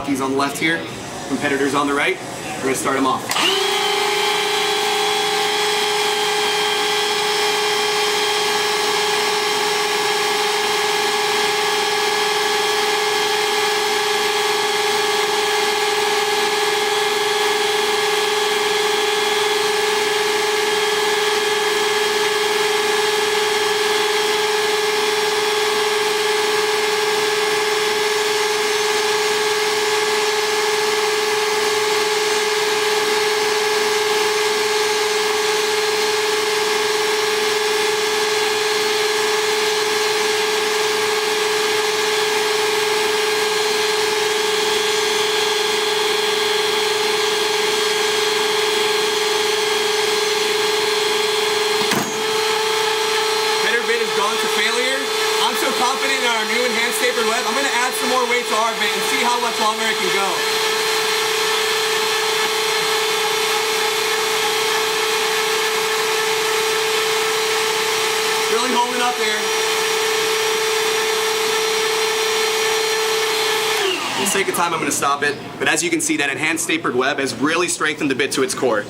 He's on the left here, competitors on the right. We're going to start him off. Gone to failure. I'm so confident in our new enhanced tapered web. I'm going to add some more weight to our bit and see how much longer it can go. Really holding up there. For the sake of time, I'm going to stop it. But as you can see, that enhanced tapered web has really strengthened the bit to its core.